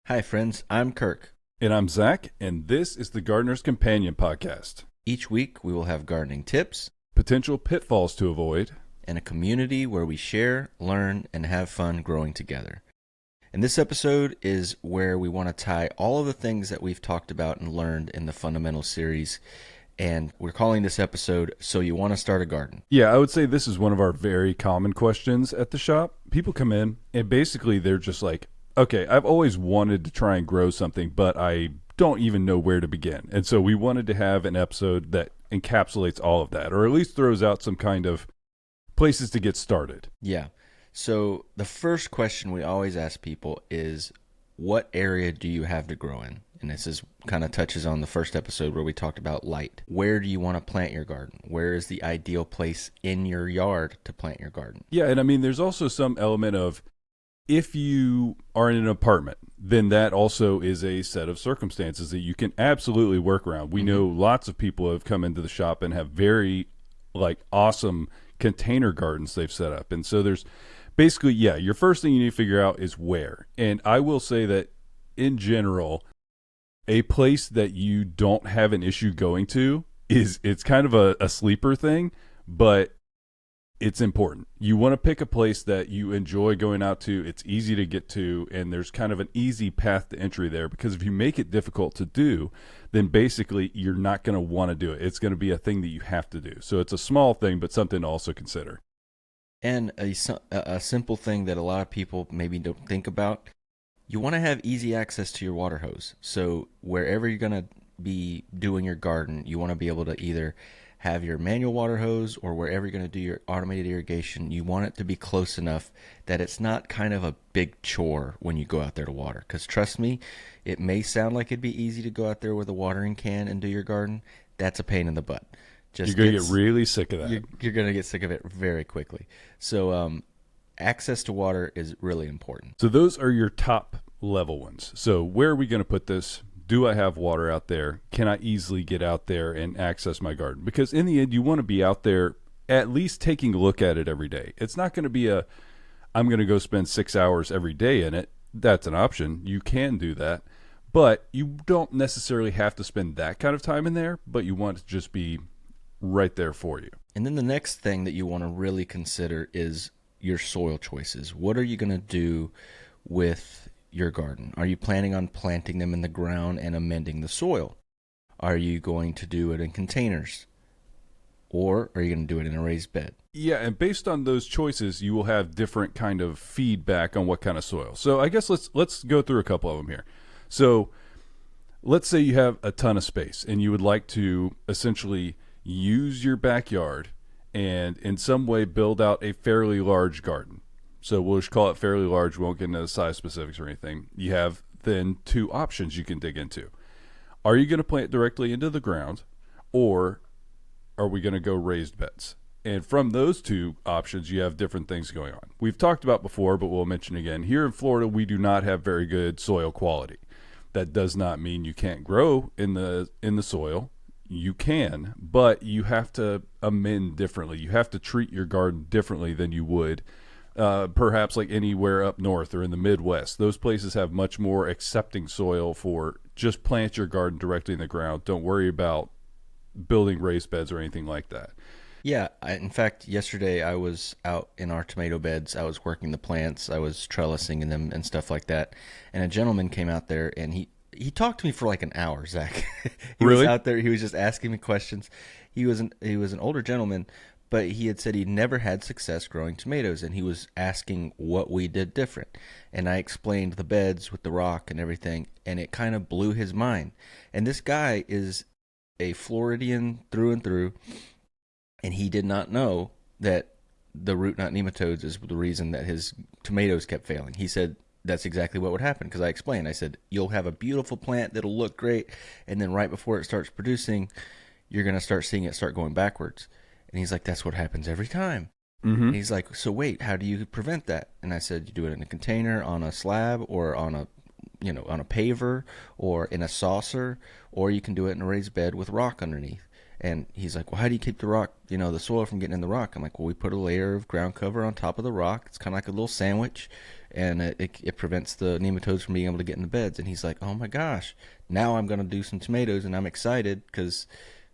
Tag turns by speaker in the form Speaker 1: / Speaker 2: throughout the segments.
Speaker 1: Hi, friends. I'm Kirk.
Speaker 2: And I'm Zach, and this is the Gardener's Companion Podcast.
Speaker 1: Each week, we will have gardening tips
Speaker 2: Potential pitfalls to avoid.
Speaker 1: and a community where we share, learn, and have fun growing together. And this episode is where we want to tie all of the things that we've talked about and learned in the Fundamental series. And we're calling this episode, So You Want to Start a Garden?
Speaker 2: Yeah, I would say this is one of our very common questions at the shop. People come in, and basically they're just like, okay, I've always wanted to try and grow something, but I don't even know where to begin. And so we wanted to have an episode that encapsulates all of that, or at least throws out some kind of places to get started.
Speaker 1: Yeah. So the first question we always ask people is, what area do you have to grow in? And this is kind of touches on the first episode where we talked about light. Where do you want to plant your garden? Where is the ideal place in your yard to plant your garden?
Speaker 2: Yeah, and I mean, there's also some element of if you are in an apartment, then that also is a set of circumstances that you can absolutely work around. We know lots of people have come into the shop and have very awesome container gardens they've set up. And so there's basically, yeah, your first thing you need to figure out is where. And I will say that in general, a place that you don't have an issue going to it's kind of a sleeper thing, but it's important. You want to pick a place that you enjoy going out to. It's easy to get to, and there's kind of an easy path to entry there, because if you make it difficult to do, then basically you're not going to want to do it. It's going to be a thing that you have to do. So it's a small thing, but something to also consider.
Speaker 1: And a simple thing that a lot of people maybe don't think about, you want to have easy access to your water hose. So wherever you're going to be doing your garden, you want to be able to either have your manual water hose, or wherever you're going to do your automated irrigation, you want it to be close enough that it's not kind of a big chore when you go out there to water. Because trust me, it may sound like it'd be easy to go out there with a watering can and do your garden. That's a pain in the butt.
Speaker 2: You're going to get really sick of that.
Speaker 1: You're going to get sick of it very quickly. So access to water is really important.
Speaker 2: So those are your top level ones. So where are we going to put this? Do I have water out there? Can I easily get out there and access my garden? Because in the end, you want to be out there at least taking a look at it every day. It's not going to be I'm going to go spend 6 hours every day in it. That's an option. You can do that. But you don't necessarily have to spend that kind of time in there, but you want to just be right there for you.
Speaker 1: And then the next thing that you want to really consider is your soil choices. What are you going to do with your garden? Are you planning on planting them in the ground and amending the soil? Are you going to do it in containers? Or are you going to do it in a raised bed?
Speaker 2: Yeah, and based on those choices, you will have different kind of feedback on what kind of soil. So I guess let's go through a couple of them here. So let's say you have a ton of space and you would like to essentially use your backyard and in some way build out a fairly large garden. So we'll just call it fairly large. We won't get into the size specifics or anything. You have then two options you can dig into. Are you going to plant directly into the ground, or are we going to go raised beds? And from those two options, you have different things going on. We've talked about before, but we'll mention again. Here in Florida, we do not have very good soil quality. That does not mean you can't grow in the soil. You can, but you have to amend differently. You have to treat your garden differently than you would perhaps like anywhere up north or in the Midwest. Those places have much more accepting soil for just plant your garden directly in the ground. Don't worry about building raised beds or anything like that.
Speaker 1: Yeah, in fact, yesterday I was out in our tomato beds. I was working the plants. I was trellising in them and stuff like that. And a gentleman came out there and he talked to me for like an hour, Zach. He
Speaker 2: Really?
Speaker 1: was out there. He was just asking me questions. He was an older gentleman, but he had said he'd never had success growing tomatoes, and he was asking what we did different. And I explained the beds with the rock and everything, and it kind of blew his mind. And this guy is a Floridian through and through, and he did not know that the root knot nematodes is the reason that his tomatoes kept failing. He said that's exactly what would happen, because I explained. I said, you'll have a beautiful plant that'll look great, and then right before it starts producing, you're going to start seeing it start going backwards. And he's like, that's what happens every time.
Speaker 2: Mm-hmm.
Speaker 1: And he's like, so wait, how do you prevent that? And I said, you do it in a container, on a slab, or on a paver, or in a saucer, or you can do it in a raised bed with rock underneath. And he's like, well, how do you keep the rock, the soil from getting in the rock? I'm like, well, we put a layer of ground cover on top of the rock. It's kind of like a little sandwich. and it prevents the nematodes from being able to get in the beds. And he's like, oh my gosh, now I'm going to do some tomatoes, and I'm excited because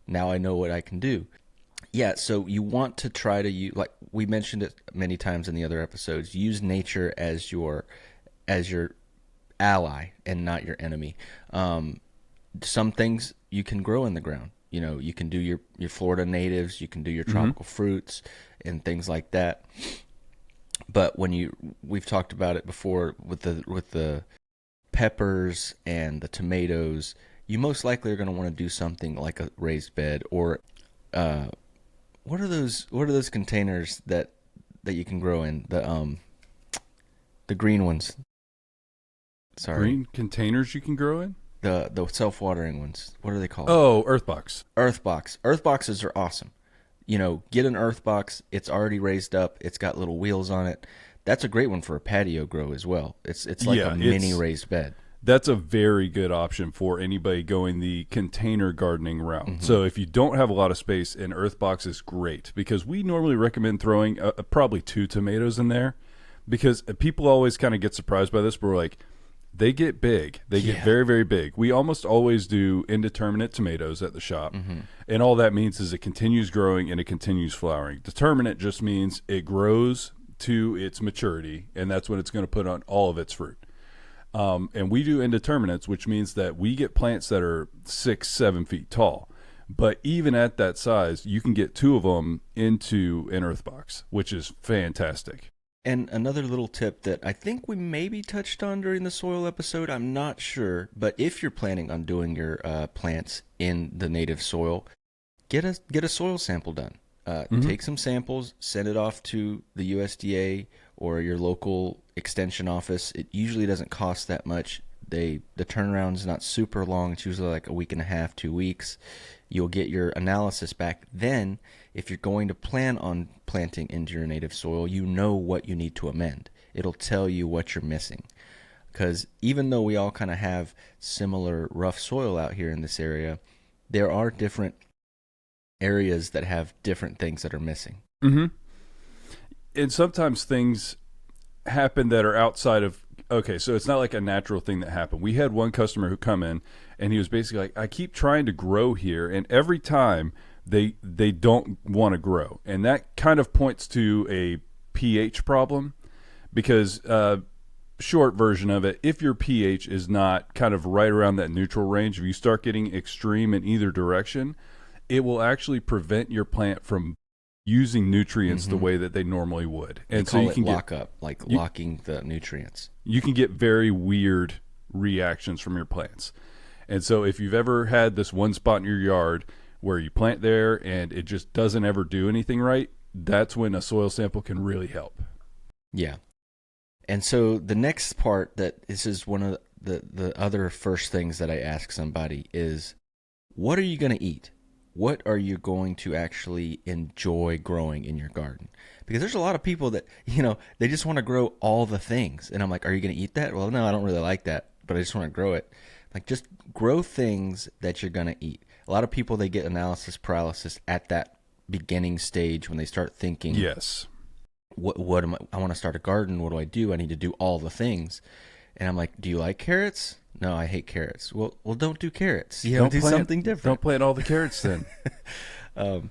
Speaker 1: now I know what I can do. Yeah, so you want to try to use, like we mentioned it many times in the other episodes, use nature as your ally and not your enemy. Some things you can grow in the ground. You know, you can do your Florida natives, you can do your tropical fruits and things like that. But we've talked about it before with the peppers and the tomatoes, you most likely are going to want to do something like a raised bed or what are those containers that you can grow in? The green ones. Sorry.
Speaker 2: Green containers you can grow in?
Speaker 1: The self-watering ones. What are they called?
Speaker 2: Oh, Earthbox.
Speaker 1: Earthbox. Earthboxes are awesome. You know, get an Earthbox. It's already raised up. It's got little wheels on it. That's a great one for a patio grow as well. It's like a mini raised bed.
Speaker 2: That's a very good option for anybody going the container gardening route. Mm-hmm. So if you don't have a lot of space, an Earthbox is great because we normally recommend throwing probably 2 tomatoes in there because people always kind of get surprised by this, but we're like, they get big. They get very, very big. We almost always do indeterminate tomatoes at the shop. Mm-hmm. And all that means is it continues growing and it continues flowering. Determinate just means it grows to its maturity, and that's when it's going to put on all of its fruit. And we do indeterminates, which means that we get plants that are 6-7 feet tall. But even at that size, you can get 2 of them into an Earthbox, which is fantastic.
Speaker 1: And another little tip that I think we maybe touched on during the soil episode, I'm not sure, but if you're planning on doing your plants in the native soil, get a soil sample done. Take some samples, send it off to the USDA or your local extension office. It usually doesn't cost that much. The turnaround is not super long. It's usually like a week and a half, 2 weeks. You'll get your analysis back. Then, if you're going to plan on planting into your native soil, you know what you need to amend. It'll tell you what you're missing. Because even though we all kind of have similar rough soil out here in this area, there are different areas that have different things that are missing.
Speaker 2: Mm-hmm. And sometimes things happen that are outside of, okay, so it's not like a natural thing that happened. We had one customer who come in, and he was basically like, I keep trying to grow here, and every time they don't want to grow. And that kind of points to a pH problem because, short version of it, if your pH is not kind of right around that neutral range, if you start getting extreme in either direction, it will actually prevent your plant from using nutrients the way that they normally would. And so you can
Speaker 1: locking the nutrients.
Speaker 2: You can get very weird reactions from your plants. And so if you've ever had this one spot in your yard where you plant there and it just doesn't ever do anything right, that's when a soil sample can really help.
Speaker 1: Yeah. And so the next part this is one of the other first things that I ask somebody is, what are you going to eat? What are you going to actually enjoy growing in your garden? Because there's a lot of people that, they just want to grow all the things. And I'm like, are you going to eat that? Well, no, I don't really like that, but I just want to grow it. Like, just grow things that you're going to eat. A lot of people, they get analysis paralysis at that beginning stage when they start thinking,
Speaker 2: yes,
Speaker 1: what am I want to start a garden. What do? I need to do all the things. And I'm like, do you like carrots? No, I hate carrots. Well, don't do carrots.
Speaker 2: Don't
Speaker 1: do something different.
Speaker 2: Don't plant all the carrots then. It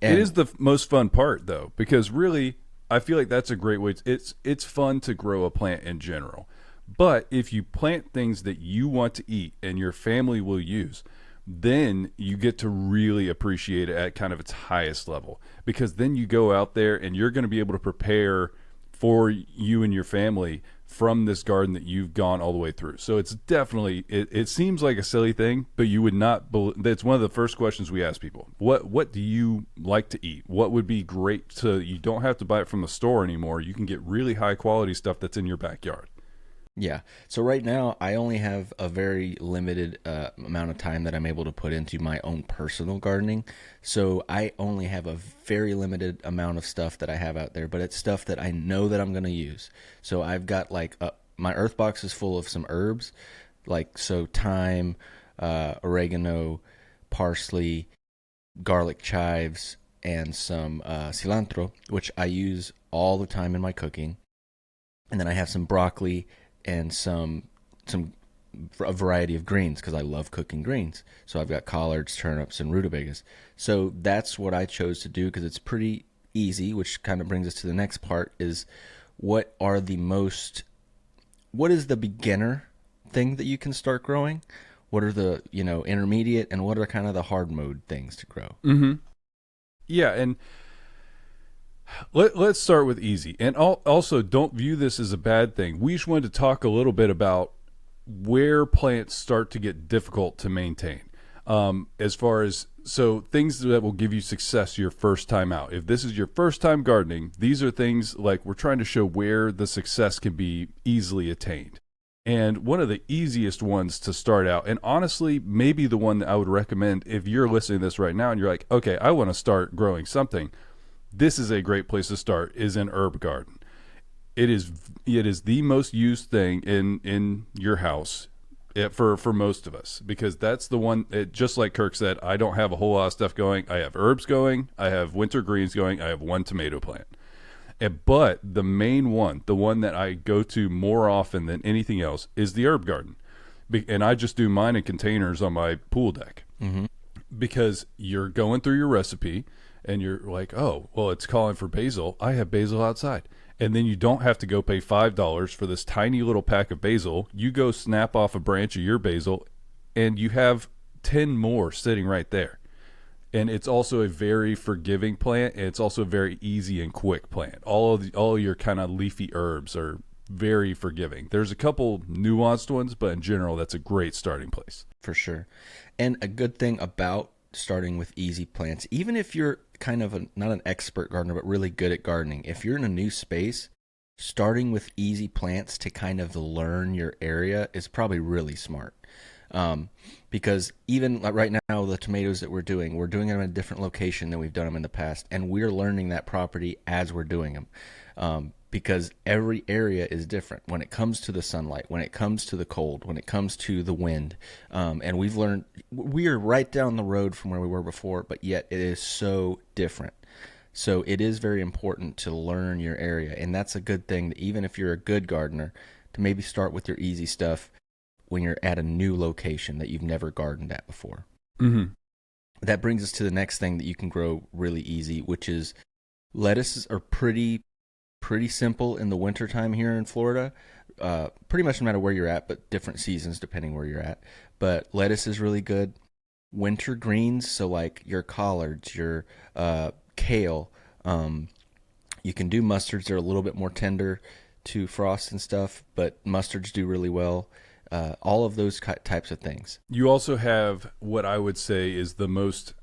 Speaker 2: is the most fun part, though, because really, I feel like that's a great way. It's fun to grow a plant in general. But if you plant things that you want to eat and your family will use, then you get to really appreciate it at kind of its highest level. Because then you go out there and you're going to be able to prepare for you and your family from this garden that you've gone all the way through. So it's definitely, it seems like a silly thing, but you would not believe, that's one of the first questions we ask people. What do you like to eat? What would be great you don't have to buy it from the store anymore. You can get really high quality stuff that's in your backyard.
Speaker 1: Yeah. So right now, I only have a very limited amount of time that I'm able to put into my own personal gardening. So I only have a very limited amount of stuff that I have out there, but it's stuff that I know that I'm going to use. So I've got my earth box is full of some herbs, thyme, oregano, parsley, garlic chives, and some cilantro, which I use all the time in my cooking. and then I have some broccoli and some a variety of greens because I love cooking greens. So I've got collards, turnips, and rutabagas. So that's what I chose to do because it's pretty easy, which kind of brings us to the next part is what are the most what is the beginner thing that you can start growing? What are the, intermediate and what are kind of the hard mode things to grow?
Speaker 2: Mm-hmm. Yeah, and let's start with easy. And also, don't view this as a bad thing. We just wanted to talk a little bit about where plants start to get difficult to maintain. As far as so things that will give you success your first time out. If this is your first time gardening, these are things like we're trying to show where the success can be easily attained. And one of the easiest ones to start out, and honestly, maybe the one that I would recommend if you're listening to this right now and you're like, okay, I want to start growing something, this is a great place to start, is an herb garden. It is the most used thing in your house for most of us, because that's the one, just like Kirk said, I don't have a whole lot of stuff going. I have herbs going, I have winter greens going, I have one tomato plant. But the main one, the one that I go to more often than anything else, is the herb garden. And I just do mine in containers on my pool deck.
Speaker 1: Mm-hmm.
Speaker 2: Because you're going through your recipe and you're like, oh, well, it's calling for basil. I have basil outside. And then you don't have to go pay $5 for this tiny little pack of basil. You go snap off a branch of your basil and you have 10 more sitting right there. And it's also a very forgiving plant, and it's also a very easy and quick plant. All your kind of leafy herbs are very forgiving. There's a couple nuanced ones, but in general, that's a great starting place.
Speaker 1: For sure. And a good thing about starting with easy plants, even if you're kind of not an expert gardener, but really good at gardening, if you're in a new space, starting with easy plants to kind of learn your area is probably really smart. Because even right now, the tomatoes that we're doing them in a different location than we've done them in the past, and we're learning that property as we're doing them. Because every area is different when it comes to the sunlight, when it comes to the cold, when it comes to the wind. And we've learned we are right down the road from where we were before, but yet it is so different. So it is very important to learn your area, and that's a good thing. That even if you're a good gardener, to maybe start with your easy stuff when you're at a new location that you've never gardened at before.
Speaker 2: Mm-hmm.
Speaker 1: That brings us to the next thing that you can grow really easy, which is lettuces are pretty simple in the wintertime here in Florida. Pretty much no matter where you're at, but different seasons depending where you're at. But lettuce is really good. Winter greens, so like your collards, your kale. You can do mustards. They're a little bit more tender to frost and stuff, but mustards do really well. All of those types of things.
Speaker 2: You also have what I would say is the most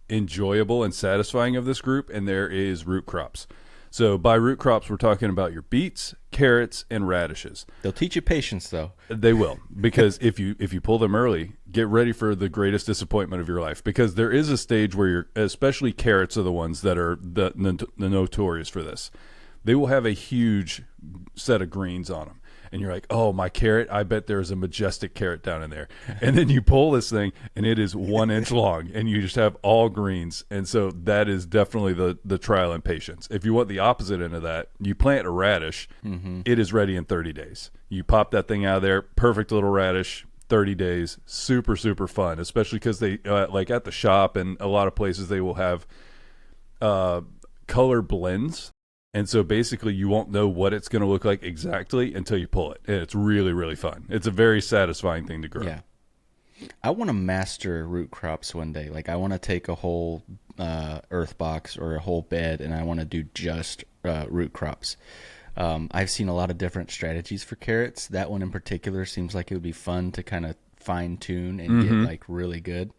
Speaker 2: enjoyable and satisfying of this group, and there is root crops. So by root crops, we're talking about your beets, carrots, and radishes.
Speaker 1: They'll teach you patience, though.
Speaker 2: They will, because if you pull them early, get ready for the greatest disappointment of your life. Because there is a stage where especially carrots are the ones that are the notorious for this. They will have a huge set of greens on them. And you're like, oh, my carrot, I bet there's a majestic carrot down in there. And then you pull this thing, and it is 1 inch long, and you just have all greens. And so that is definitely the trial and patience. If you want the opposite end of that, you plant a radish, It is ready in 30 days. You pop that thing out of there, perfect little radish, 30 days, super, super fun, especially because they, like at the shop and a lot of places, they will have color blends. And so basically you won't know what it's going to look like exactly until you pull it. And it's really, really fun. It's a very satisfying thing to grow.
Speaker 1: Yeah. I want to master root crops one day. Like I want to take a whole earth box or a whole bed and I want to do just root crops. I've seen a lot of different strategies for carrots. That one in particular seems like it would be fun to kind of fine tune and get like really good.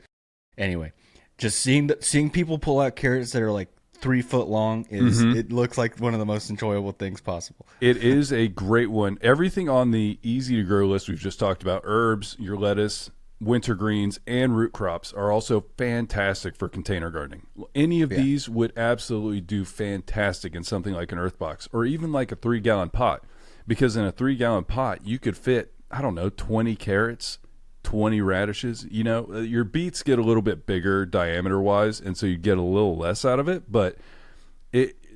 Speaker 1: Anyway, just seeing people pull out carrots that are like 3 foot long it looks like one of the most enjoyable things possible.
Speaker 2: It is a great one. Everything on the easy to grow list we've just talked about, herbs, your lettuce, winter greens, and root crops are also fantastic for container gardening. Any of these would absolutely do fantastic in something like an earth box or even like a 3-gallon pot, because in a 3-gallon pot you could fit, I don't know, 20 carrots, 20 radishes. You know, your beets get a little bit bigger diameter wise, and so you get a little less out of it, but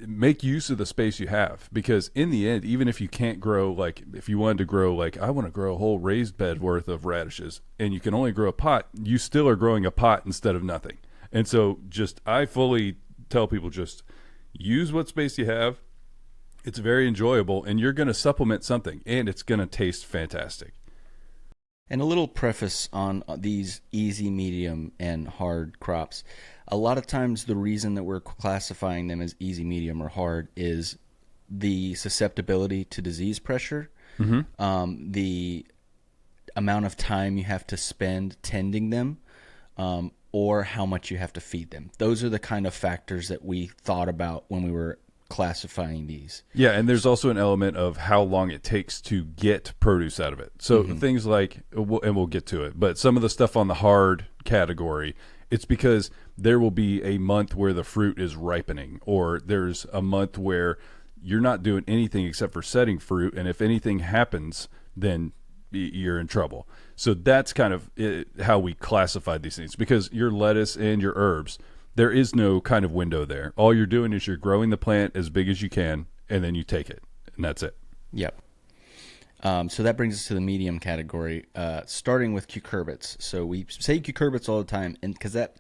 Speaker 2: make use of the space you have, because in the end, even if you can't grow, like if you wanted to grow, like I want to grow a whole raised bed worth of radishes and you can only grow a pot, you still are growing a pot instead of nothing. And so I fully tell people, just use what space you have. It's very enjoyable, and you're going to supplement something, and it's going to taste fantastic.
Speaker 1: And a little preface on these easy, medium, and hard crops. A lot of times the reason that we're classifying them as easy, medium, or hard is the susceptibility to disease pressure, the amount of time you have to spend tending them, or how much you have to feed them. Those are the kind of factors that we thought about when we were classifying these.
Speaker 2: Yeah, and there's also an element of how long it takes to get produce out of it. So things like, and we'll get to it, but some of the stuff on the hard category, it's because there will be a month where the fruit is ripening, or there's a month where you're not doing anything except for setting fruit, and if anything happens, then you're in trouble. So that's kind of how we classified these things, because your lettuce and your herbs, there is no kind of window there. All you're doing is you're growing the plant as big as you can, and then you take it, and that's it.
Speaker 1: Yep. So that brings us to the medium category, starting with cucurbits. So we say cucurbits all the time, and because that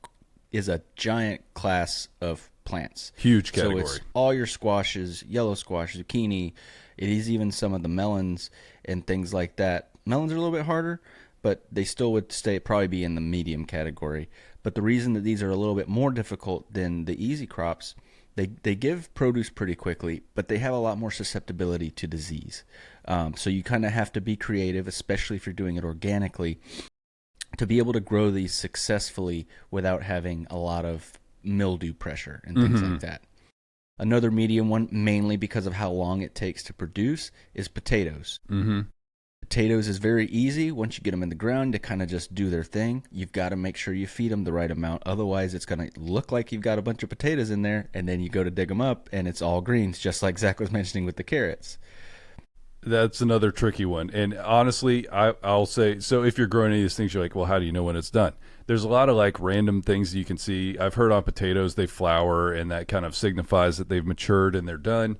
Speaker 1: is a giant class of plants.
Speaker 2: Huge category.
Speaker 1: So it's all your squashes, yellow squash, zucchini. It is even some of the melons and things like that. Melons are a little bit harder, but they still would probably be in the medium category. But the reason that these are a little bit more difficult than the easy crops, they give produce pretty quickly, but they have a lot more susceptibility to disease. So you kind of have to be creative, especially if you're doing it organically, to be able to grow these successfully without having a lot of mildew pressure and things like that. Another medium one, mainly because of how long it takes to produce, is potatoes. Potatoes is very easy once you get them in the ground to kind of just do their thing. You've got to make sure you feed them the right amount. Otherwise, it's going to look like you've got a bunch of potatoes in there, and then you go to dig them up, and it's all greens, just like Zach was mentioning with the carrots.
Speaker 2: That's another tricky one. And honestly, I'll say, so if you're growing any of these things, you're like, well, how do you know when it's done? There's a lot of like random things you can see. I've heard on potatoes, they flower, and that kind of signifies that they've matured and they're done.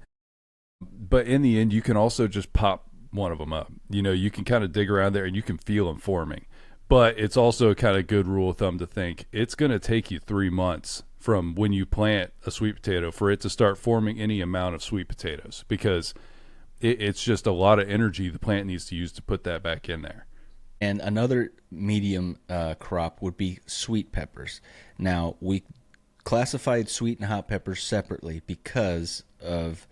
Speaker 2: But in the end, you can also just pop one of them up. You know, you can kind of dig around there and you can feel them forming. But it's also a kind of good rule of thumb to think it's going to take you 3 months from when you plant a sweet potato for it to start forming any amount of sweet potatoes, because it's just a lot of energy the plant needs to use to put that back in there.
Speaker 1: And another medium crop would be sweet peppers. Now, we classified sweet and hot peppers separately because of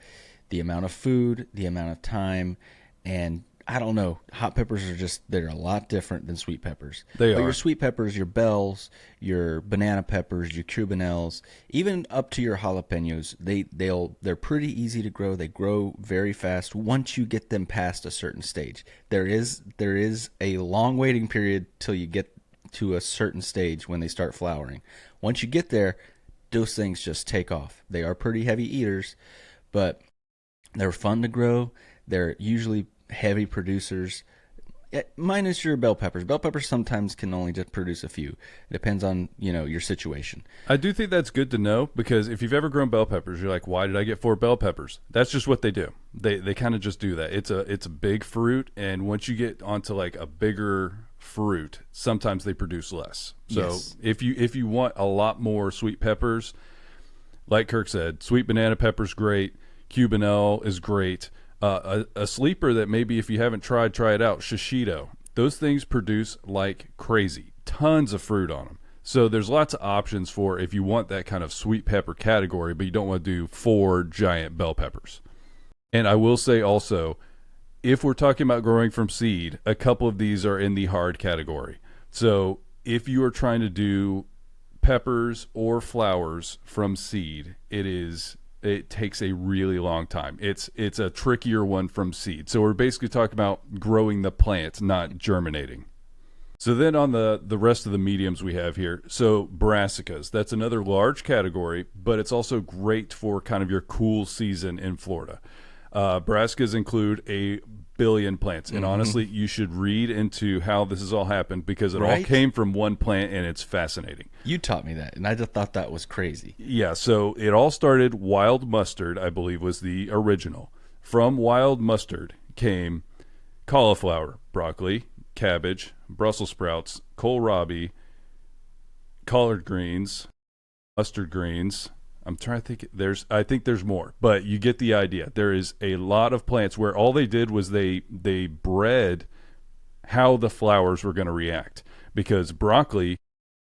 Speaker 1: the amount of food, the amount of time, and I don't know, hot peppers they're a lot different than sweet peppers.
Speaker 2: But
Speaker 1: your sweet peppers, your bells, your banana peppers, your cubanelles, even up to your jalapenos, they're pretty easy to grow. They grow very fast once you get them past a certain stage. There is a long waiting period till you get to a certain stage when they start flowering. Once you get there, those things just take off. They are pretty heavy eaters, but they're fun to grow. They're usually heavy producers, minus your bell peppers. Bell peppers sometimes can only just produce a few. It depends on, your situation.
Speaker 2: I do think that's good to know, because if you've ever grown bell peppers, you're like, why did I get 4 bell peppers? That's just what they do. They kind of just do that. It's a big fruit, and once you get onto like a bigger fruit, sometimes they produce less. So
Speaker 1: yes.
Speaker 2: if you want a lot more sweet peppers, like Kirk said, sweet banana pepper's great. Cubanelle is great. A sleeper that maybe if you haven't tried, try it out, shishito. Those things produce like crazy. Tons of fruit on them. So there's lots of options for if you want that kind of sweet pepper category, but you don't want to do 4 giant bell peppers. And I will say also, if we're talking about growing from seed, a couple of these are in the hard category. So if you are trying to do peppers or flowers from seed, it takes a really long time. It's a trickier one from seed. So we're basically talking about growing the plant, not germinating. So then on the rest of the mediums we have here, so brassicas, that's another large category, but it's also great for kind of your cool season in Florida. Brassicas include a billion plants. And honestly, you should read into how this has all happened because it all
Speaker 1: Right?
Speaker 2: came from one plant, and it's fascinating.
Speaker 1: You taught me that, and I just thought that was crazy.
Speaker 2: Yeah, so it all started wild mustard, I believe, was the original. From wild mustard came cauliflower, broccoli, cabbage, Brussels sprouts, kohlrabi, collard greens, mustard greens. I'm trying to think. I think there's more, but you get the idea. There is a lot of plants where all they did was they bred how the flowers were going to react. Because broccoli,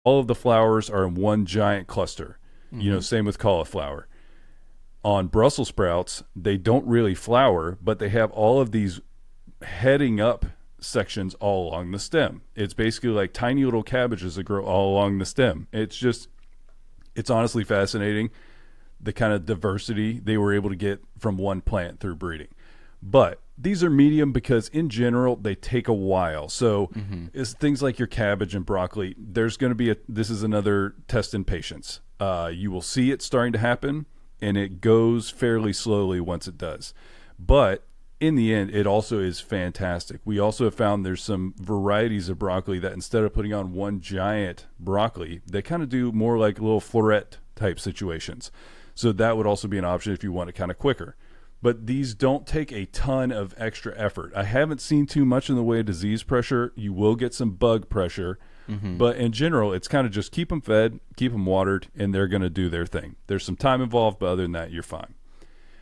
Speaker 2: all of the flowers are in one giant cluster. Same with cauliflower. On Brussels sprouts, they don't really flower, but they have all of these heading up sections all along the stem. It's basically like tiny little cabbages that grow all along the stem. It's honestly fascinating, the kind of diversity they were able to get from one plant through breeding. But these are medium because in general they take a while. So it's things like your cabbage and broccoli. There's going to be this is another test in patience. You will see it starting to happen, and it goes fairly slowly once it does. But in the end, it also is fantastic. We also have found there's some varieties of broccoli that instead of putting on one giant broccoli, they kind of do more like little floret type situations. So that would also be an option if you want it kind of quicker. But these don't take a ton of extra effort. I haven't seen too much in the way of disease pressure. You will get some bug pressure. But in general, it's kind of just keep them fed, keep them watered, and they're going to do their thing. There's some time involved, but other than that, you're fine.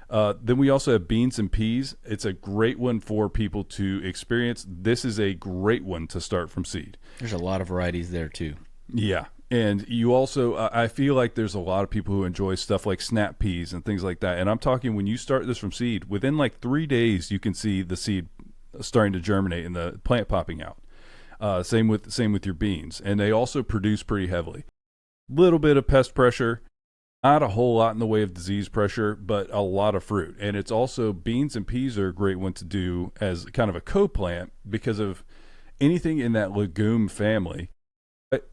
Speaker 2: Then we also have beans and peas. It's a great one for people to experience. This is a great one to start from seed.
Speaker 1: There's a lot of varieties there too.
Speaker 2: Yeah. And you also, I feel like there's a lot of people who enjoy stuff like snap peas and things like that. And I'm talking when you start this from seed, within like 3 days, you can see the seed starting to germinate and the plant popping out. Same with your beans. And they also produce pretty heavily. Little bit of pest pressure. Not a whole lot in the way of disease pressure, but a lot of fruit. And it's also, beans and peas are a great one to do as kind of a co-plant because of anything in that legume family that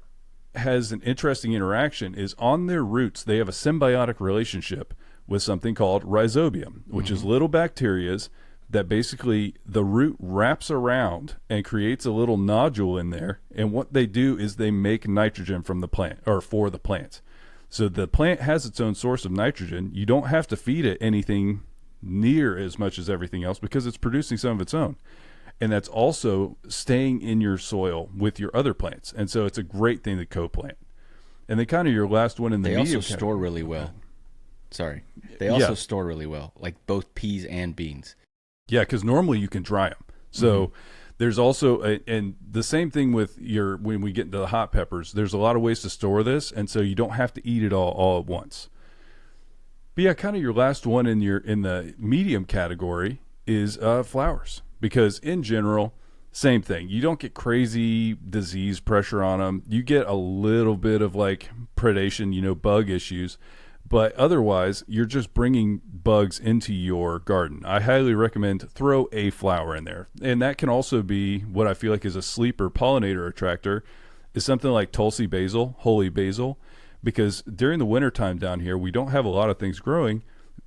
Speaker 2: has an interesting interaction is on their roots. They have a symbiotic relationship with something called rhizobium, which is little bacterias that basically the root wraps around and creates a little nodule in there. And what they do is they make nitrogen from the plant or for the plant. So the plant has its own source of nitrogen. You don't have to feed it anything near as much as everything else because it's producing some of its own. And that's also staying in your soil with your other plants. And so it's a great thing to co-plant. And then kind of your last one in the medium.
Speaker 1: They also store really well. Sorry. They also store really well, like both peas and beans.
Speaker 2: Yeah, because normally you can dry them. So there's also, and the same thing with when we get into the hot peppers, there's a lot of ways to store this, and so you don't have to eat it all at once. But yeah, kind of your last one in the medium category is flowers, because in general, same thing. You don't get crazy disease pressure on them. You get a little bit of like predation, bug issues. But otherwise, you're just bringing bugs into your garden. I highly recommend throw a flower in there. And that can also be what I feel like is a sleeper pollinator attractor is something like Tulsi basil, holy basil. Because during the wintertime down here, we don't have a lot of things growing,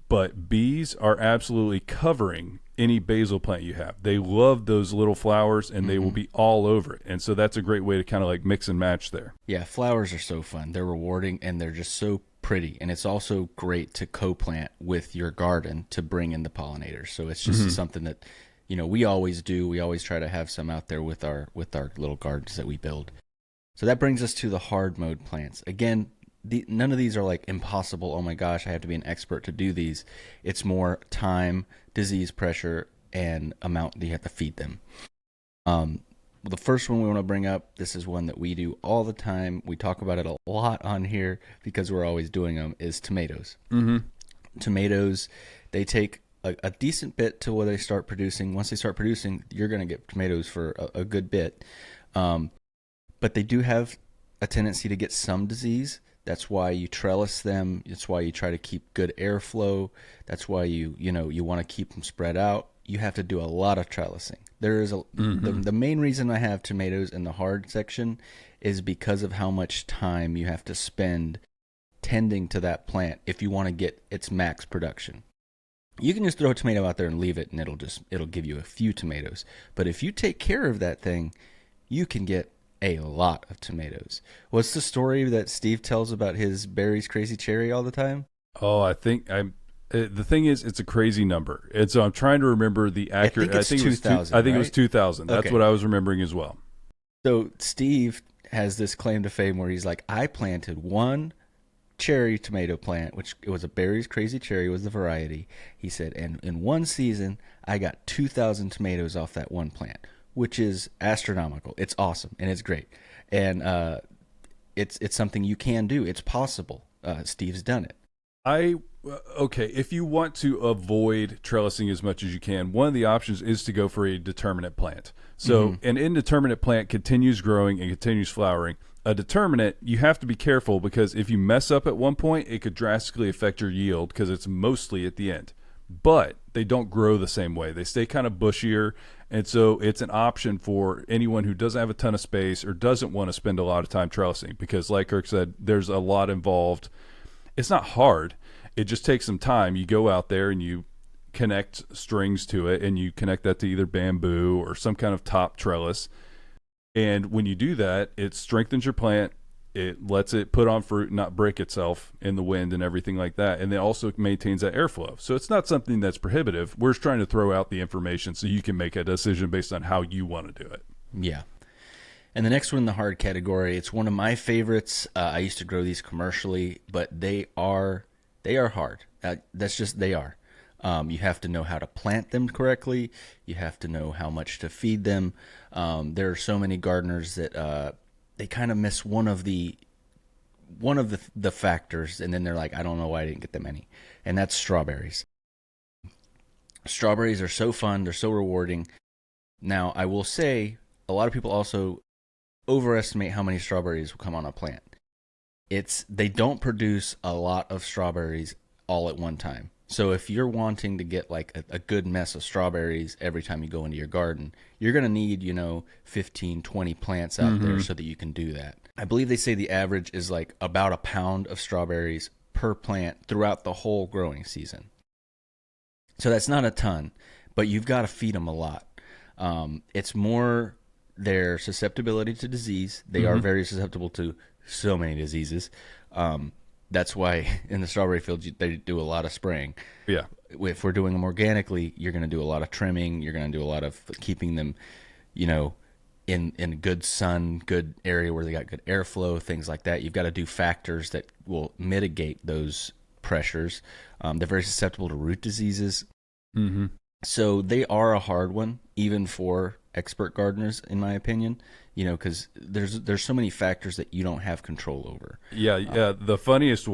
Speaker 2: but bees are absolutely covering any basil plant you have. They love those little flowers, and they will be all over it. And so that's a great way to kind of like mix and match there.
Speaker 1: Yeah, flowers are so fun. They're rewarding, and they're just so pretty. And it's also great to co-plant with your garden to bring in the pollinators. So it's just something that, we always do. We always try to have some out there with our little gardens that we build. So that brings us to the hard mode plants. Again, none of these are like impossible. Oh my gosh, I have to be an expert to do these. It's more time, disease pressure, and amount that you have to feed them. The first one we want to bring up, this is one that we do all the time. We talk about it a lot on here because we're always doing them, is tomatoes. Tomatoes, they take a decent bit till where they start producing. Once they start producing, you're going to get tomatoes for a good bit. But they do have a tendency to get some disease. That's why you trellis them. That's why you try to keep good airflow. That's why you want to keep them spread out. You have to do a lot of trellising. There is the main reason I have tomatoes in the hard section is because of how much time you have to spend tending to that plant if you want to get its max production. You can just throw a tomato out there and leave it, and it'll give you a few tomatoes. But if you take care of that thing, you can get a lot of tomatoes. What's the story that Steve tells about his Barry's Crazy Cherry all the time?
Speaker 2: Oh, I think I'm. The thing is, it's a crazy number, and so I'm trying to remember the accurate.
Speaker 1: I think it's 2,000.
Speaker 2: I think it was
Speaker 1: Right?
Speaker 2: 2,000. That's
Speaker 1: Okay.
Speaker 2: what I was remembering as well.
Speaker 1: So Steve has this claim to fame where he's like, I planted one cherry tomato plant, which it was a Barry's Crazy Cherry was the variety. He said, and in one season, I got 2,000 tomatoes off that one plant, which is astronomical. It's awesome and it's great, and it's something you can do. It's possible. Steve's done it.
Speaker 2: I okay. If you want to avoid trellising as much as you can, one of the options is to go for a determinate plant. So an indeterminate plant continues growing and continues flowering. A determinate, you have to be careful because if you mess up at one point, it could drastically affect your yield because it's mostly at the end. But they don't grow the same way. They stay kind of bushier. And so it's an option for anyone who doesn't have a ton of space or doesn't want to spend a lot of time trellising because, like Kirk said, there's a lot involved. It's not hard. It just takes some time. You go out there and you connect strings to it and you connect that to either bamboo or some kind of top trellis. And when you do that, it strengthens your plant. It lets it put on fruit and not break itself in the wind and everything like that. And it also maintains that airflow. So it's not something that's prohibitive. We're just trying to throw out the information so you can make a decision based on how you want to do it.
Speaker 1: Yeah. And the next one in the hard category, it's one of my favorites. I used to grow these commercially, but they are hard. That's just they are. You have to know how to plant them correctly. You have to know how much to feed them. There are so many gardeners that they kind of miss one of the factors, and then they're like, I don't know why I didn't get that many, and that's strawberries. Strawberries are so fun. They're so rewarding. Now, I will say, a lot of people also overestimate how many strawberries will come on a plant. They don't produce a lot of strawberries all at one time. So if you're wanting to get like a good mess of strawberries every time you go into your garden, you're going to need, 15, 20 plants out there so that you can do that. I believe they say the average is like about a pound of strawberries per plant throughout the whole growing season. So that's not a ton, but you've got to feed them a lot. It's more their susceptibility to disease. They are very susceptible to so many diseases. That's why in the strawberry fields they do a lot of spraying.
Speaker 2: Yeah.
Speaker 1: If we're doing them organically, you're going to do a lot of trimming. You're going to do a lot of keeping them, in good sun, good area where they got good airflow, things like that. You've got to do factors that will mitigate those pressures. They're very susceptible to root diseases.
Speaker 2: Mm-hmm.
Speaker 1: So they are a hard one, even for expert gardeners, in my opinion. Because there's so many factors that you don't have control over.
Speaker 2: Yeah. The funniest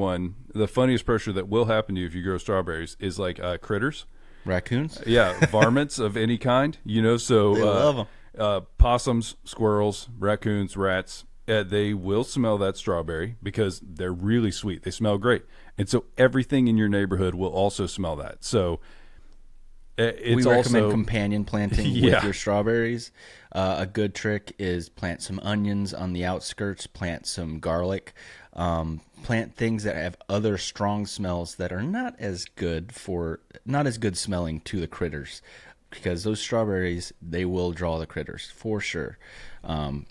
Speaker 2: pressure that will happen to you if you grow strawberries is like critters.
Speaker 1: Raccoons?
Speaker 2: Yeah, varmints of any kind. So
Speaker 1: They love them.
Speaker 2: Possums, squirrels, raccoons, rats. They will smell that strawberry because they're really sweet. They smell great, and so everything in your neighborhood will also smell that. So
Speaker 1: We recommend companion planting
Speaker 2: Yeah.
Speaker 1: with your strawberries. A good trick is plant some onions on the outskirts, plant some garlic, plant things that have other strong smells that are not as good smelling to the critters, because those strawberries, they will draw the critters for sure. I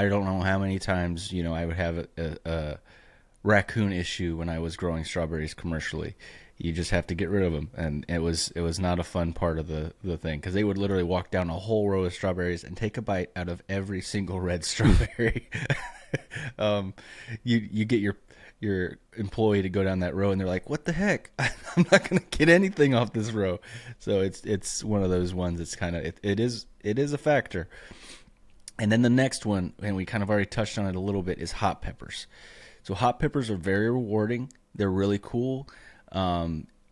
Speaker 1: don't know how many times I would have a raccoon issue when I was growing strawberries commercially. You just have to get rid of them, and it was not a fun part of the thing, because they would literally walk down a whole row of strawberries and take a bite out of every single red strawberry. You get your employee to go down that row, and they're like, "What the heck? I'm not going to get anything off this row." So it's one of those ones. It's kind of it is a factor. And then the next one, and we kind of already touched on it a little bit, is hot peppers. So hot peppers are very rewarding. They're really cool.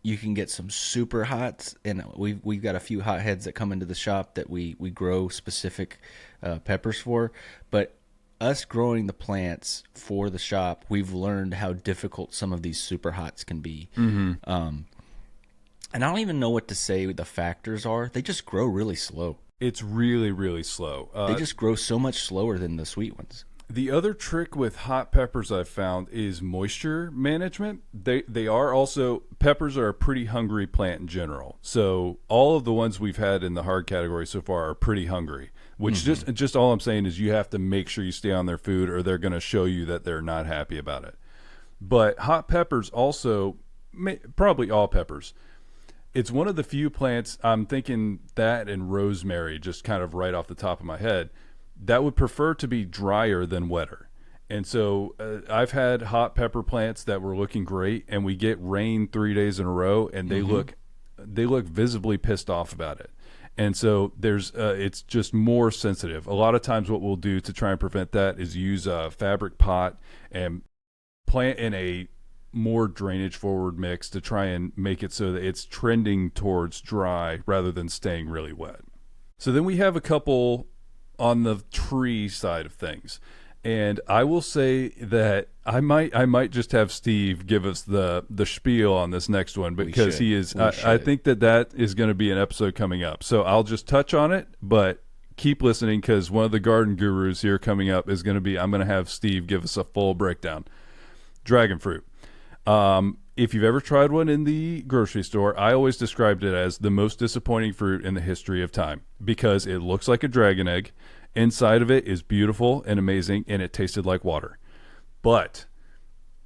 Speaker 1: You can get some super hots, and we've got a few hot heads that come into the shop that we grow specific peppers for. But us growing the plants for the shop, we've learned how difficult some of these super hots can be. And I don't even know what to say the factors are. They just grow really slow.
Speaker 2: It's really, really slow.
Speaker 1: They just grow so much slower than the sweet ones.
Speaker 2: The other trick with hot peppers I've found is moisture management. They are also, peppers are a pretty hungry plant in general. So all of the ones we've had in the hard category so far are pretty hungry. Which
Speaker 1: Mm-hmm.
Speaker 2: just all I'm saying is you have to make sure you stay on their food, or they're going to show you that they're not happy about it. But hot peppers also, probably all peppers, it's one of the few plants, I'm thinking that and rosemary, just kind of right off the top of my head, that would prefer to be drier than wetter. And so I've had hot pepper plants that were looking great, and we get rain 3 days in a row, and
Speaker 1: Mm-hmm.
Speaker 2: they look visibly pissed off about it. And so there's it's just more sensitive. A lot of times, what we'll do to try and prevent that is use a fabric pot and plant in a more drainage forward mix to try and make it so that it's trending towards dry rather than staying really wet. So then we have a couple on the tree side of things. And I will say that I might just have Steve give us the spiel on this next one,
Speaker 1: We
Speaker 2: because
Speaker 1: should.
Speaker 2: he is
Speaker 1: We
Speaker 2: I
Speaker 1: should.
Speaker 2: think that is going to be an episode coming up. So I'll just touch on it, but keep listening, because one of the garden gurus here coming up is going to be, I'm going to have Steve give us a full breakdown. Dragon fruit. If you've ever tried one in the grocery store, I always described it as the most disappointing fruit in the history of time, because it looks like a dragon egg. Inside of it is beautiful and amazing, and it tasted like water. But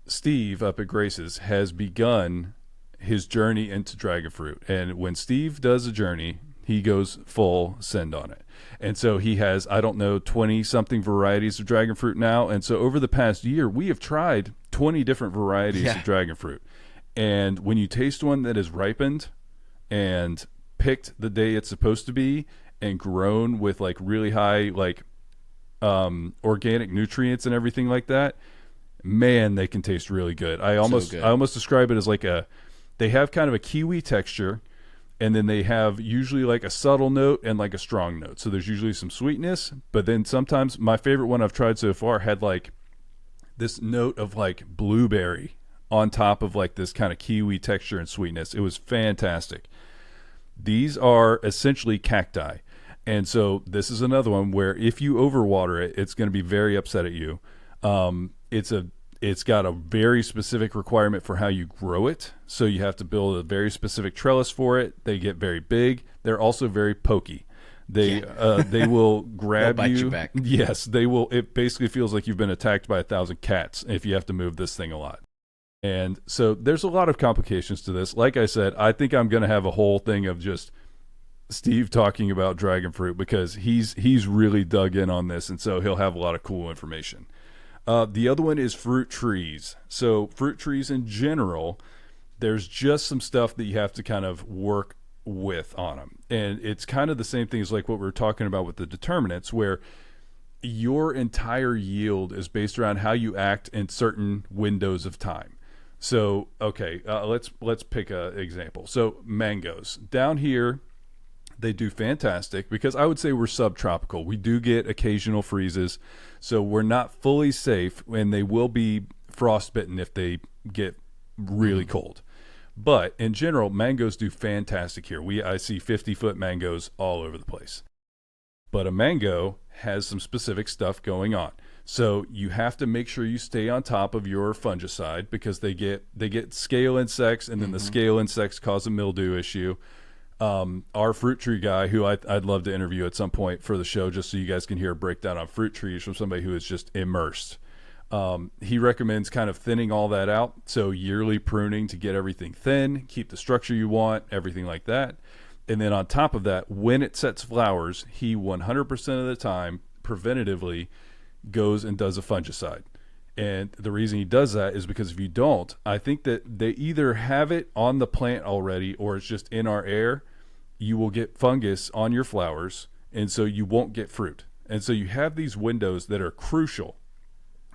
Speaker 2: Steve up at Grace's has begun his journey into dragon fruit. And when Steve does a journey, he goes full send on it. And so he has, I don't know, 20 something varieties of dragon fruit now. And so over the past year, we have tried 20 different varieties
Speaker 1: Yeah.
Speaker 2: of dragon fruit. And when you taste one that is ripened and picked the day it's supposed to be and grown with like really high organic nutrients and everything like that, man, they can taste really good.
Speaker 1: So
Speaker 2: I
Speaker 1: good.
Speaker 2: almost describe it as like they have kind of a kiwi texture, and then they have usually like a subtle note and like a strong note. So there's usually some sweetness, but then sometimes my favorite one I've tried so far had like this note of like blueberry on top of like this kind of kiwi texture and sweetness. It was fantastic. These are essentially cacti. And so this is another one where if you overwater it, it's going to be very upset at you. It's got a very specific requirement for how you grow it. So you have to build a very specific trellis for it. They get very big. They're also very pokey. They will grab
Speaker 1: bite
Speaker 2: you.
Speaker 1: your back.
Speaker 2: Yes, they will. It basically feels like you've been attacked by 1,000 cats if you have to move this thing a lot. And so there's a lot of complications to this. Like I said, I think I'm going to have a whole thing of just Steve talking about dragon fruit, because he's really dug in on this, and so he'll have a lot of cool information. The other one is fruit trees. So fruit trees in general, there's just some stuff that you have to kind of work with on them, and it's kind of the same thing as like what we were talking about with the determinants, where your entire yield is based around how you act in certain windows of time. So okay, let's pick an example. So mangoes down here, they do fantastic, because I would say we're subtropical. We do get occasional freezes, so we're not fully safe, and they will be frostbitten if they get really cold. But in general, mangoes do fantastic here. I see 50-foot mangoes all over the place. But a mango has some specific stuff going on. So you have to make sure you stay on top of your fungicide, because they get scale insects, and then the scale insects cause a mildew issue. Our fruit tree guy, who I'd love to interview at some point for the show, just so you guys can hear a breakdown on fruit trees from somebody who is just immersed. He recommends kind of thinning all that out. So yearly pruning to get everything thin, keep the structure you want, everything like that. And then on top of that, when it sets flowers, he 100% of the time preventatively goes and does a fungicide. And the reason he does that is because if you don't, I think that they either have it on the plant already or it's just in our air. You will get fungus on your flowers, and so you won't get fruit. And so you have these windows that are crucial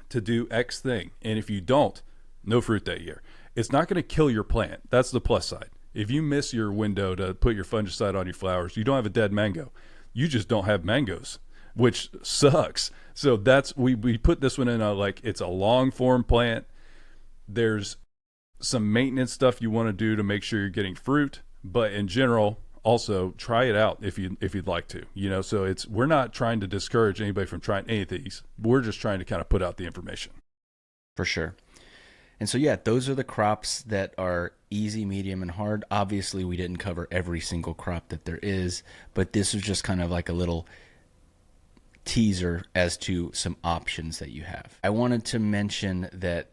Speaker 2: to do X thing. And if you don't, no fruit that year. It's not going to kill your plant. That's the plus side. If you miss your window to put your fungicide on your flowers, you don't have a dead mango. You just don't have mangoes, which sucks. So that's we put this one in it's a long form plant. There's some maintenance stuff you want to do to make sure you're getting fruit, but in general, Also, try it out if you'd like to. So we're not trying to discourage anybody from trying any of these. We're just trying to kind of put out the information.
Speaker 1: For sure. And so, yeah, those are the crops that are easy, medium, and hard. Obviously, we didn't cover every single crop that there is, but this is just kind of like a little teaser as to some options that you have. I wanted to mention that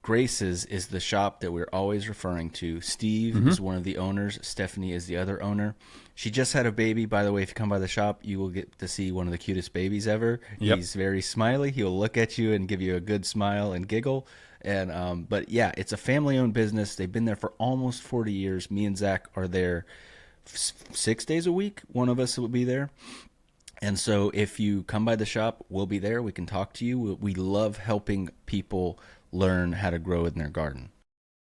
Speaker 1: Grace's is the shop that we're always referring to. Steve is one of the owners. Stephanie is the other owner. She just had a baby. By the way, if you come by the shop, you will get to see one of the cutest babies ever.
Speaker 2: Yep.
Speaker 1: He's very smiley. He will look at you and give you a good smile and giggle. And but yeah, it's a family-owned business. They've been there for almost 40 years. Me and Zach are there 6 days a week. One of us will be there. And so if you come by the shop, we'll be there. We can talk to you. We love helping people learn how to grow in their garden.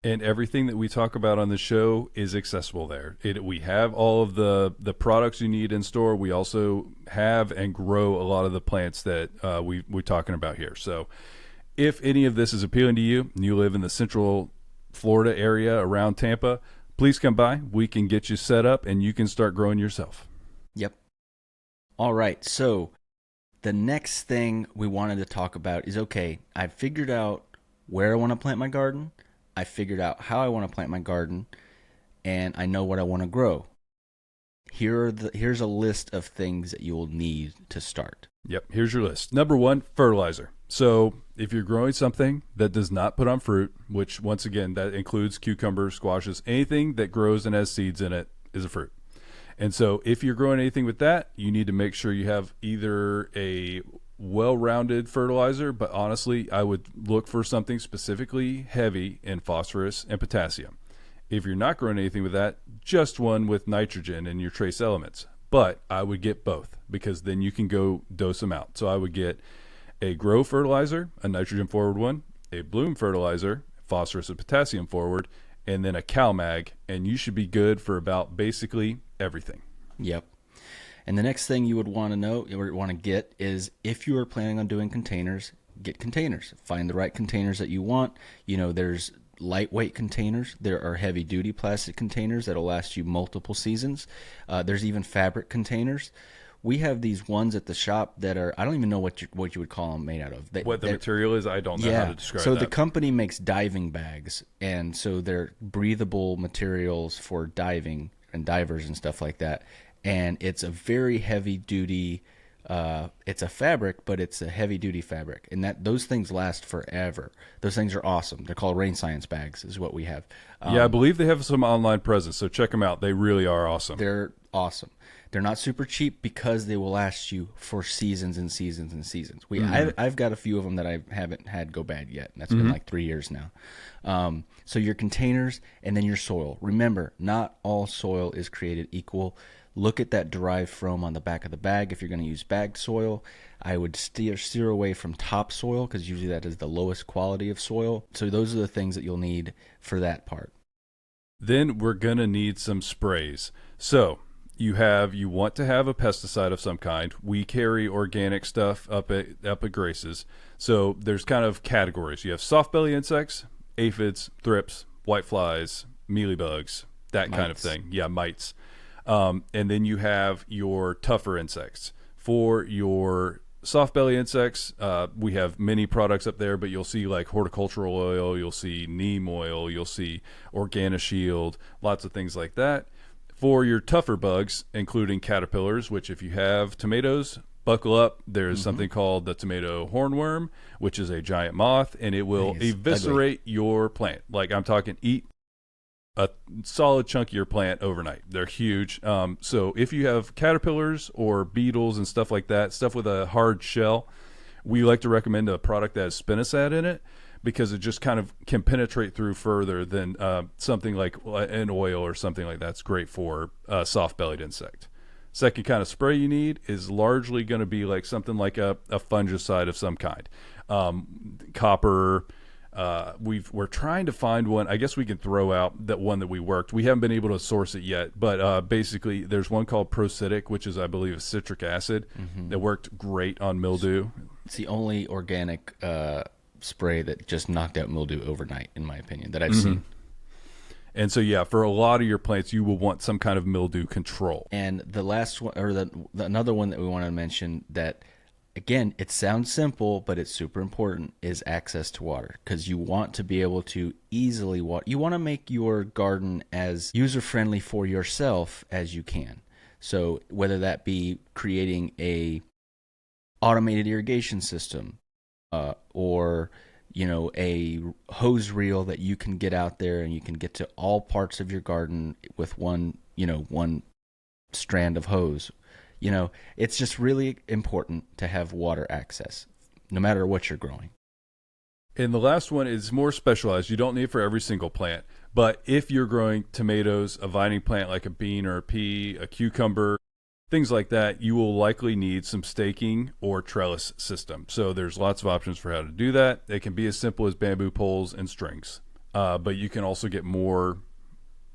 Speaker 2: And everything that we talk about on the show is accessible there. We have all of the products you need in store. We also have and grow a lot of the plants that we're talking about here. So if any of this is appealing to you and you live in the Central Florida area around Tampa, please come by. We can get you set up and you can start growing yourself.
Speaker 1: Yep. All right. So the next thing we wanted to talk about is, okay, I've figured out where I want to plant my garden. I figured out how I want to plant my garden, and I know what I want to grow. Here's a list of things that you will need to start.
Speaker 2: Yep, here's your list. Number 1, fertilizer. So if you're growing something that does not put on fruit, which once again, that includes cucumbers, squashes, anything that grows and has seeds in it is a fruit. And so if you're growing anything with that, you need to make sure you have either a well-rounded fertilizer, but honestly, I would look for something specifically heavy in phosphorus and potassium. If you're not growing anything with that, just one with nitrogen and your trace elements. But I would get both because then you can go dose them out. So I would get a grow fertilizer, a nitrogen forward one, a bloom fertilizer, phosphorus and potassium forward, and then a CalMag, and you should be good for about basically everything.
Speaker 1: Yep. And the next thing you would want to know or want to get is, if you are planning on doing containers, get containers. Find the right containers that you want. There's lightweight containers. There are heavy-duty plastic containers that'll last you multiple seasons. There's even fabric containers. We have these ones at the shop that are, I don't even know what you would call them made out of.
Speaker 2: What the material is, I don't know how to describe that.
Speaker 1: So the company makes diving bags, and so they're breathable materials for diving and divers and stuff like that. And it's a very heavy duty, it's a fabric, but it's a heavy duty fabric. And those things last forever. Those things are awesome. They're called Rain Science bags is what we have.
Speaker 2: I believe they have some online presence, so check them out. They really are awesome.
Speaker 1: They're awesome. They're not super cheap because they will last you for seasons and seasons and seasons. I've got a few of them that I haven't had go bad yet, and that's been like 3 years now. So your containers and then your soil. Remember, not all soil is created equal. Look at that derived from on the back of the bag. If you're going to use bagged soil, I would steer away from topsoil because usually that is the lowest quality of soil. So those are the things that you'll need for that part.
Speaker 2: Then we're going to need some sprays. So you want to have a pesticide of some kind. We carry organic stuff up at Grace's. So there's kind of categories. You have soft belly insects, aphids, thrips, whiteflies, mealybugs, that kind of thing. Yeah, mites. And then you have your tougher insects. For your soft belly insects, we have many products up there, but you'll see like horticultural oil, you'll see neem oil, you'll see Organoshield, lots of things like that. For your tougher bugs, including caterpillars, which if you have tomatoes, buckle up. There's something called the tomato hornworm, which is a giant moth, and it will eviscerate your plant. Like I'm talking eat a solid chunk of your plant overnight. They're huge. So if you have caterpillars or beetles and stuff like that, stuff with a hard shell, we like to recommend a product that has spinosad in it because it just kind of can penetrate through further than something like an oil or something like that's great for a soft-bellied insect. Second kind of spray you need is largely going to be like something like a fungicide of some kind. Copper. We're trying to find one. I guess we can throw out that one that we worked. We haven't been able to source it yet, but basically there's one called Procytic, which is, I believe, a citric acid that worked great on mildew.
Speaker 1: It's the only organic spray that just knocked out mildew overnight, in my opinion, that I've seen.
Speaker 2: And so, yeah, for a lot of your plants, you will want some kind of mildew control.
Speaker 1: And the last one, or another one that we want to mention that, again, it sounds simple, but it's super important, is access to water. Because you want to be able to easily water. You want to make your garden as user-friendly for yourself as you can. So whether that be creating a automated irrigation system, or a hose reel that you can get out there and you can get to all parts of your garden with one strand of hose. It's just really important to have water access no matter what you're growing.
Speaker 2: And the last one is more specialized. You don't need it for every single plant. But if you're growing tomatoes, a vining plant like a bean or a pea, a cucumber, things like that, you will likely need some staking or trellis system. So there's lots of options for how to do that. It can be as simple as bamboo poles and strings. But you can also get more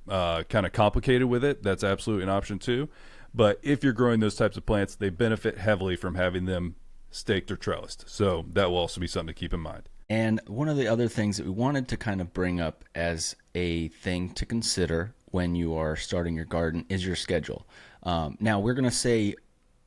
Speaker 2: kind of complicated with it. That's absolutely an option too. But if you're growing those types of plants, they benefit heavily from having them staked or trellised. So that will also be something to keep in mind.
Speaker 1: And one of the other things that we wanted to kind of bring up as a thing to consider when you are starting your garden is your schedule. Now, we're going to say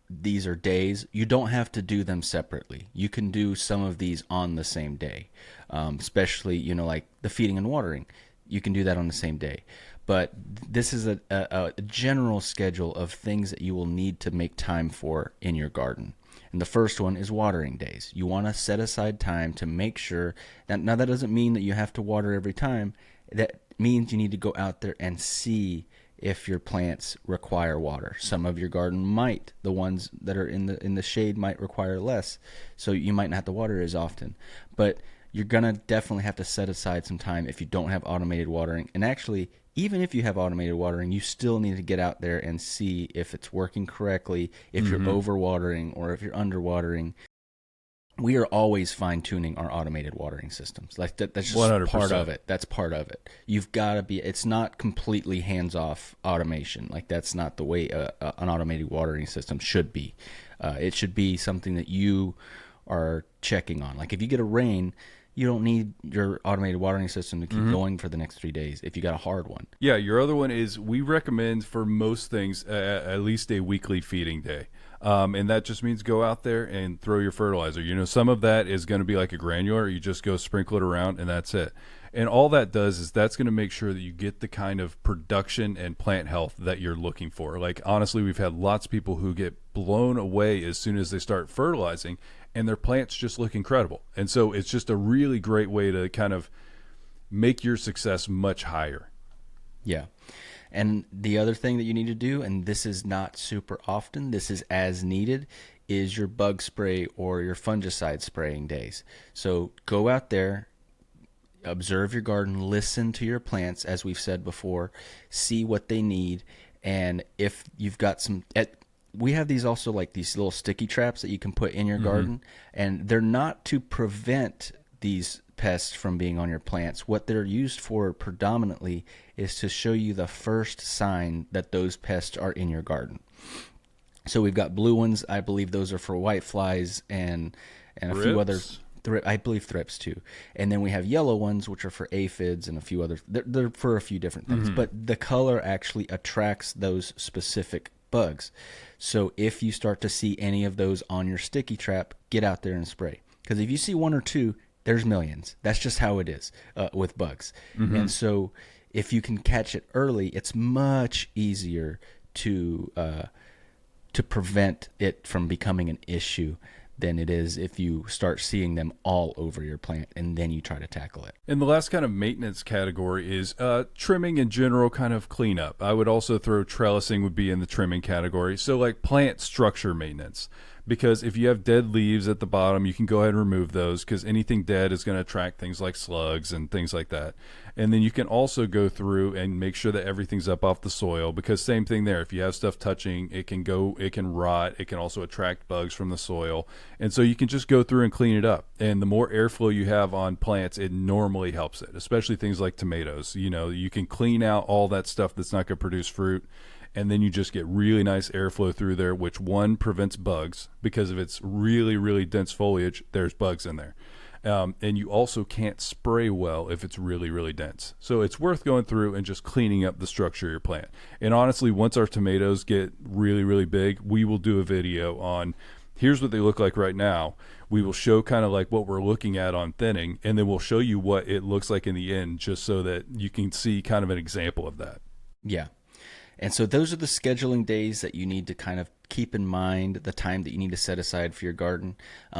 Speaker 1: these are days. You don't have to do them separately. You can do some of these on the same day, especially, like the feeding and watering. You can do that on the same day. But this is a general schedule of things that you will need to make time for in your garden. And the first one is watering days. You want to set aside time to make sure that, now that doesn't mean that you have to water every time. That means you need to go out there and see if your plants require water. Some of your garden might. The ones that are in the shade might require less, so you might not have to water as often. But you're going to definitely have to set aside some time if you don't have automated watering. And actually, even if you have automated watering, you still need to get out there and see if it's working correctly, if you're overwatering or if you're underwatering. We are always fine-tuning our automated watering systems. Like that's just
Speaker 2: 100%.
Speaker 1: part of it. That's part of it. You've got to be. It's not completely hands-off automation. Like that's not the way an automated watering system should be. It should be something that you are checking on. Like if you get a rain, you don't need your automated watering system to keep going for the next 3 days if you got a hard one.
Speaker 2: Yeah, your other one is we recommend for most things at least a weekly feeding day. And that just means go out there and throw your fertilizer. Some of that is going to be like a granular. You just go sprinkle it around and that's it. And all that does is that's going to make sure that you get the kind of production and plant health that you're looking for. Like, honestly, we've had lots of people who get blown away as soon as they start fertilizing and their plants just look incredible. And so it's just a really great way to kind of make your success much higher.
Speaker 1: Yeah. And the other thing that you need to do, and this is not super often, this is as needed, is your bug spray or your fungicide spraying days. So go out there, observe your garden, listen to your plants, as we've said before, see what they need. And if you've got some, we have these also like these little sticky traps that you can put in your garden, and they're not to prevent these pests from being on your plants. What they're used for predominantly is to show you the first sign that those pests are in your garden. So we've got blue ones. I believe those are for white flies and a few other. I believe thrips too. And then we have yellow ones, which are for aphids and a few other. They're for a few different things. But the color actually attracts those specific bugs. So if you start to see any of those on your sticky trap, get out there and spray. Because if you see one or two, there's millions. That's just how it is with bugs. And so if you can catch it early, it's much easier to prevent it from becoming an issue than it is if you start seeing them all over your plant and then you try to tackle it.
Speaker 2: And the last kind of maintenance category is trimming in general, kind of cleanup. I would also throw trellising would be in the trimming category. So like plant structure maintenance. Because if you have dead leaves at the bottom, you can go ahead and remove those because anything dead is going to attract things like slugs and things like that. And then you can also go through and make sure that everything's up off the soil because same thing there. If you have stuff touching, it can rot. It can also attract bugs from the soil. And so you can just go through and clean it up. And the more airflow you have on plants, it normally helps it, especially things like tomatoes. You can clean out all that stuff that's not going to produce fruit. And then you just get really nice airflow through there, which one prevents bugs because if it's really, really dense foliage, there's bugs in there. And you also can't spray well if it's really, really dense. So it's worth going through and just cleaning up the structure of your plant. And honestly, once our tomatoes get really, really big, we will do a video on here's what they look like right now. We will show kind of like what we're looking at on thinning, and then we'll show you what it looks like in the end, just so that you can see kind of an example of that.
Speaker 1: Yeah. And so those are the scheduling days that you need to kind of keep in mind, the time that you need to set aside for your garden.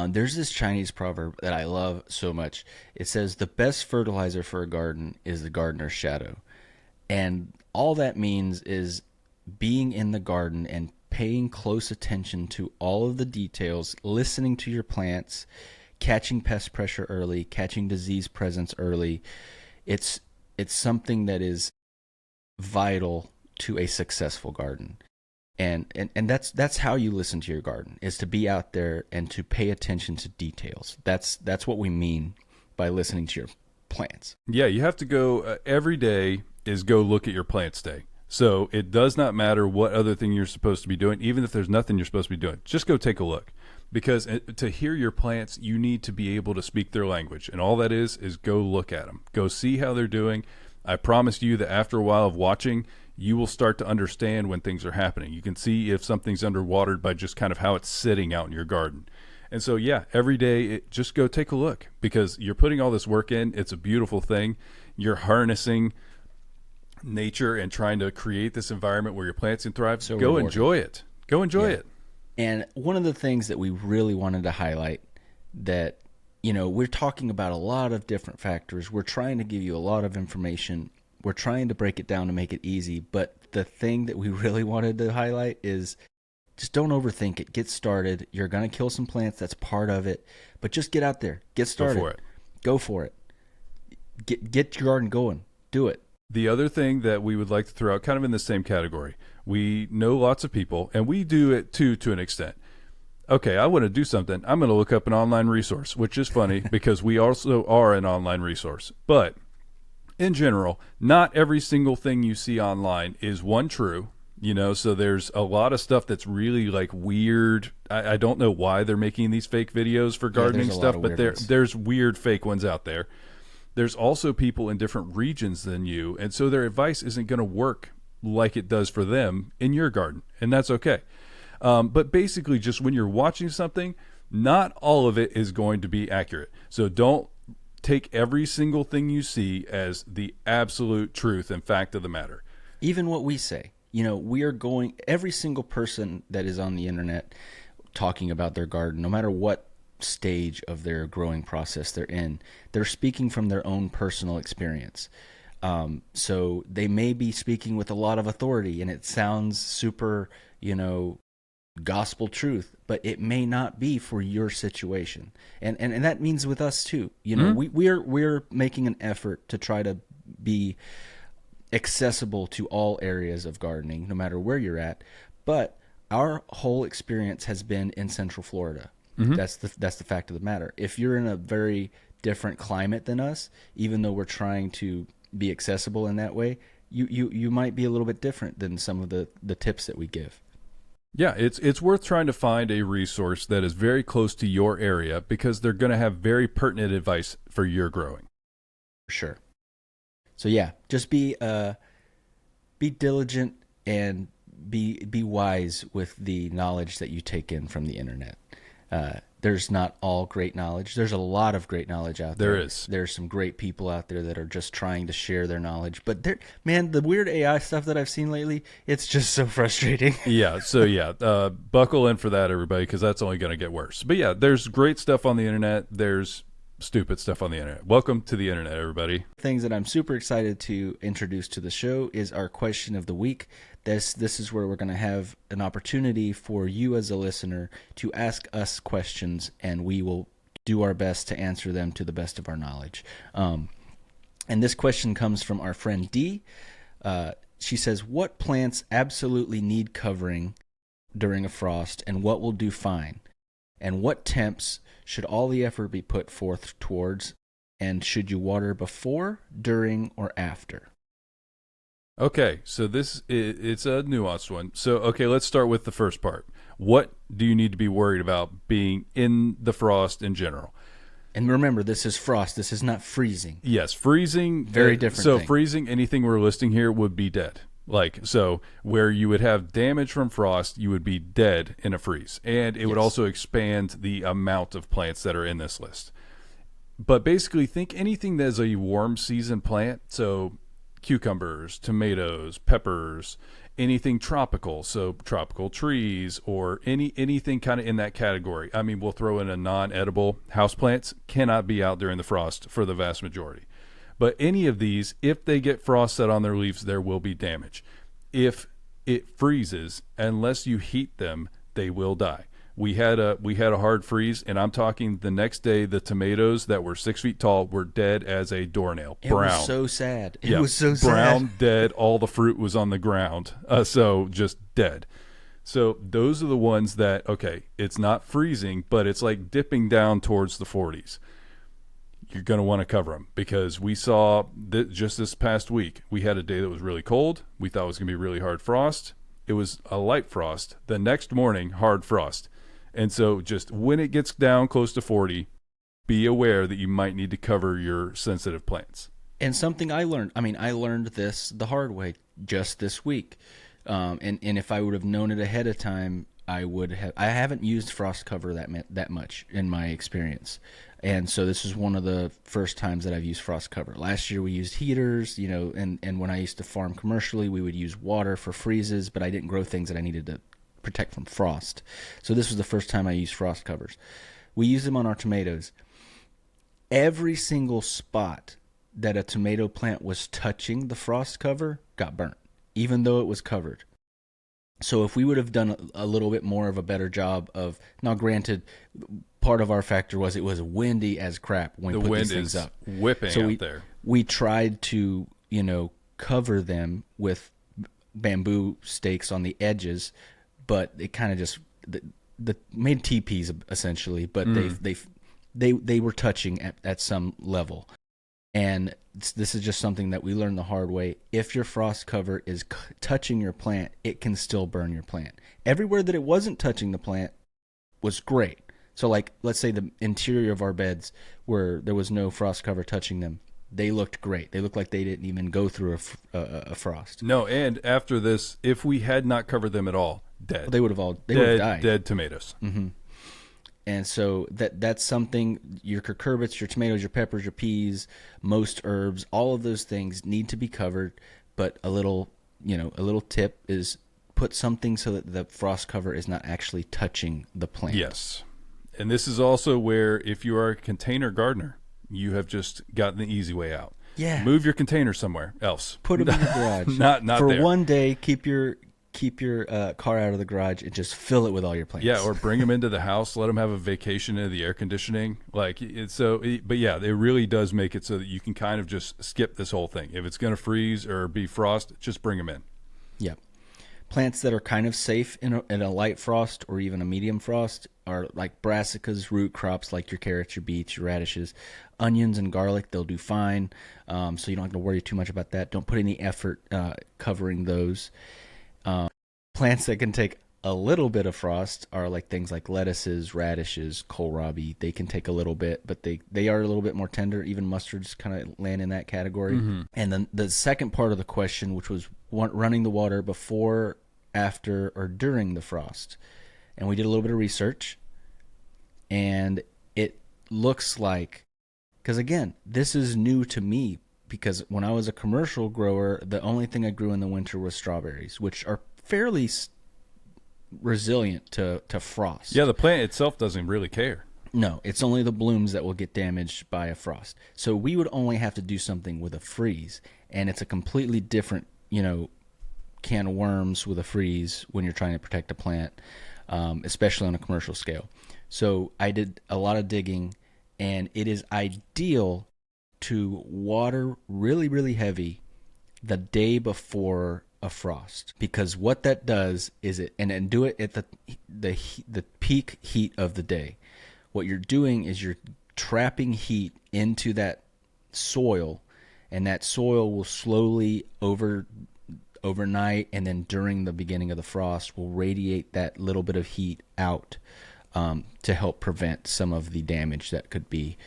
Speaker 1: There's this Chinese proverb that I love so much. It says, the best fertilizer for a garden is the gardener's shadow. And all that means is being in the garden and paying close attention to all of the details, listening to your plants, catching pest pressure early, catching disease presence early. It's something that is vital to a successful garden. And that's how you listen to your garden, is to be out there and to pay attention to details. That's what we mean by listening to your plants.
Speaker 2: Yeah, you have to go every day is go look at your plants day. So it does not matter what other thing you're supposed to be doing, even if there's nothing you're supposed to be doing. Just go take a look. Because to hear your plants, you need to be able to speak their language. And all that is go look at them. Go see how they're doing. I promise you that after a while of watching, you will start to understand when things are happening. You can see if something's underwatered by just kind of how it's sitting out in your garden. And so, yeah, every day, just go take a look, because you're putting all this work in. It's a beautiful thing. You're harnessing nature and trying to create this environment where your plants can thrive.
Speaker 1: So
Speaker 2: go
Speaker 1: rewarding.
Speaker 2: enjoy it. Go enjoy it.
Speaker 1: And one of the things that we really wanted to highlight, that, we're talking about a lot of different factors. We're trying to give you a lot of information. We're trying to break it down to make it easy. But the thing that we really wanted to highlight is just don't overthink it. Get started. You're going to kill some plants. That's part of it. But just get out there. Get started. Go for it. Get your garden going. Do it.
Speaker 2: The other thing that we would like to throw out, kind of in the same category, we know lots of people, and we do it too to an extent. Okay, I want to do something. I'm going to look up an online resource, which is funny because we also are an online resource. But in general, not every single thing you see online is one true. So there's a lot of stuff that's really like weird. I don't know why they're making these fake videos for gardening stuff, but there's weird fake ones out there. There's also people in different regions than you, and so their advice isn't going to work like it does for them in your garden, and that's okay. But basically, just when you're watching something, not all of it is going to be accurate. So don't take every single thing you see as the absolute truth and fact of the matter.
Speaker 1: Even what we say, every single person that is on the internet talking about their garden, no matter what stage of their growing process they're in, they're speaking from their own personal experience. So they may be speaking with a lot of authority, and it sounds super, gospel truth, but it may not be for your situation. And that means with us too. We're making an effort to try to be accessible to all areas of gardening, no matter where you're at. But our whole experience has been in Central Florida. Mm-hmm. That's the fact of the matter. If you're in a very different climate than us, even though we're trying to be accessible in that way, you might be a little bit different than some of the tips that we give.
Speaker 2: Yeah, it's worth trying to find a resource that is very close to your area, because they're going to have very pertinent advice for your growing.
Speaker 1: For sure. So yeah, just be diligent and be wise with the knowledge that you take in from the internet. There's not all great knowledge. There's a lot of great knowledge out there.
Speaker 2: There is.
Speaker 1: There's some great people out there that are just trying to share their knowledge. But the weird AI stuff that I've seen lately, it's just so frustrating.
Speaker 2: Yeah. So yeah, buckle in for that, everybody, because that's only going to get worse. But yeah, there's great stuff on the internet. There's stupid stuff on the internet. Welcome to the internet, everybody.
Speaker 1: Things that I'm super excited to introduce to the show is our question of the week. This is where we're going to have an opportunity for you as a listener to ask us questions, and we will do our best to answer them to the best of our knowledge. And this question comes from our friend Dee. She says, what plants absolutely need covering during a frost, and what will do fine? And what temps should all the effort be put forth towards? And should you water before, during, or after?
Speaker 2: Okay, so it's a nuanced one. So, okay, let's start with the first part. What do you need to be worried about being in the frost in general?
Speaker 1: And remember, this is frost. This is not freezing.
Speaker 2: Yes, freezing.
Speaker 1: Very different
Speaker 2: So
Speaker 1: thing.
Speaker 2: freezing, anything we're listing here would be dead. Like, so where you would have damage from frost, you would be dead in a freeze. And it would also expand the amount of plants that are in this list. But basically, think anything that's a warm season plant. So cucumbers, tomatoes, peppers, anything tropical. So tropical trees or anything kind of in that category. I mean, we'll throw in a non-edible houseplants. Cannot be out there in the frost for the vast majority. But any of these, if they get frost set on their leaves, there will be damage. If it freezes, unless you heat them, they will die. We had a hard freeze, and I'm talking the next day, the tomatoes that were 6 feet tall were dead as a doornail.
Speaker 1: It
Speaker 2: Brown.
Speaker 1: was so sad. It
Speaker 2: Yeah,
Speaker 1: was so
Speaker 2: brown,
Speaker 1: sad.
Speaker 2: dead. All the fruit was on the ground. So just dead. So those are the ones that, okay, it's not freezing, but it's like dipping down towards the 40s. You're going to want to cover them because we saw just this past week, we had a day that was really cold. We thought it was going to be really hard frost. It was a light frost. The next morning, hard frost. And so just when it gets down close to 40, be aware that you might need to cover your sensitive plants.
Speaker 1: And something I learned, I learned this the hard way just this week. And if I would have known it ahead of time, I haven't used frost cover that much in my experience. And so this is one of the first times that I've used frost cover. Last year we used heaters, and when I used to farm commercially, we would use water for freezes, but I didn't grow things that I needed to protect from frost. So this was the first time I used frost covers. We used them on our tomatoes. Every single spot that a tomato plant was touching the frost cover got burnt, even though it was covered. So if we would have done a little bit more of a better job of, now granted, part of our factor was it was windy as crap when we put these things up.
Speaker 2: The wind is whipping out there.
Speaker 1: We tried to, cover them with bamboo stakes on the edges, but it kind of just made teepees essentially. But they were touching at some level, and this is just something that we learned the hard way. If your frost cover is touching your plant, it can still burn your plant. Everywhere that it wasn't touching the plant was great. So, like, let's say the interior of our beds where there was no frost cover touching them, they looked great. They looked like they didn't even go through a frost.
Speaker 2: No, and after this, if we had not covered them at all, dead.
Speaker 1: They would have died.
Speaker 2: Dead tomatoes.
Speaker 1: Mm-hmm. And so that's something, your cucurbits, your tomatoes, your peppers, your peas, most herbs, all of those things need to be covered. But a little tip is put something so that the frost cover is not actually touching the plant.
Speaker 2: Yes. And this is also where, if you are a container gardener, you have just gotten the easy way out.
Speaker 1: Yeah.
Speaker 2: Move your container somewhere else.
Speaker 1: Put them in the garage.
Speaker 2: not
Speaker 1: for
Speaker 2: there.
Speaker 1: one day. Keep your car out of the garage and just fill it with all your plants.
Speaker 2: Yeah, or bring them into the house. Let them have a vacation in the air conditioning. But yeah, it really does make it so that you can kind of just skip this whole thing. If it's going to freeze or be frost, just bring them in.
Speaker 1: Yeah. Plants that are kind of safe in a light frost or even a medium frost are like brassicas, root crops like your carrots, your beets, your radishes, onions and garlic. They'll do fine, so you don't have to worry too much about that. Don't put any effort covering those. Plants that can take a little bit of frost are like things like lettuces, radishes, kohlrabi. They can take a little bit, but they are a little bit more tender. Even mustards kind of land in that category. Mm-hmm. And then the second part of the question, which was running the water before, after, or during the frost. And we did a little bit of research, and it looks like, because again, this is new to me, because when I was a commercial grower, the only thing I grew in the winter was strawberries, which are fairly resilient to frost.
Speaker 2: Yeah, the plant itself doesn't really care.
Speaker 1: No, it's only the blooms that will get damaged by a frost. So we would only have to do something with a freeze, and it's a completely different, can of worms with a freeze when you're trying to protect a plant, especially on a commercial scale. So I did a lot of digging, and it is ideal to water really, really heavy the day before a frost, because what that does is and do it at the peak heat of the day. What you're doing is you're trapping heat into that soil, and that soil will slowly overnight and then during the beginning of the frost will radiate that little bit of heat out to help prevent some of the damage that could be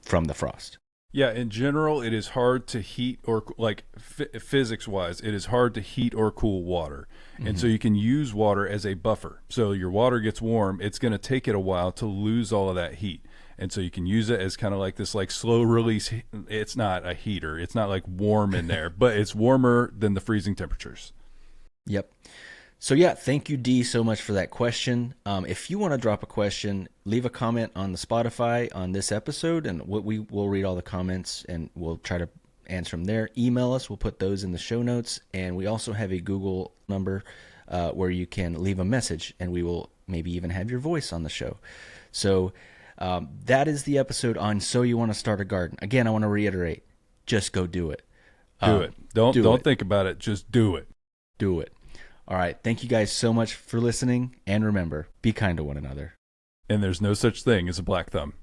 Speaker 1: from the frost.
Speaker 2: Yeah, in general, it is hard to heat or physics-wise, it is hard to heat or cool water. And so you can use water as a buffer. So your water gets warm, it's going to take it a while to lose all of that heat. And so you can use it as kind of like this like slow release. It's not a heater. It's not like warm in there, but it's warmer than the freezing temperatures.
Speaker 1: Yep. So yeah, thank you, D, so much for that question. If you want to drop a question, leave a comment on the Spotify on this episode, and we will read all the comments and we'll try to answer them there. Email us. We'll put those in the show notes. And we also have a Google number where you can leave a message, and we will maybe even have your voice on the show. So that is the episode on So You Want to Start a Garden. Again, I want to reiterate, just go do it.
Speaker 2: Do it. Don't think about it. Just do it.
Speaker 1: Do it. All right. Thank you guys so much for listening. And remember, be kind to one another.
Speaker 2: And there's no such thing as a black thumb.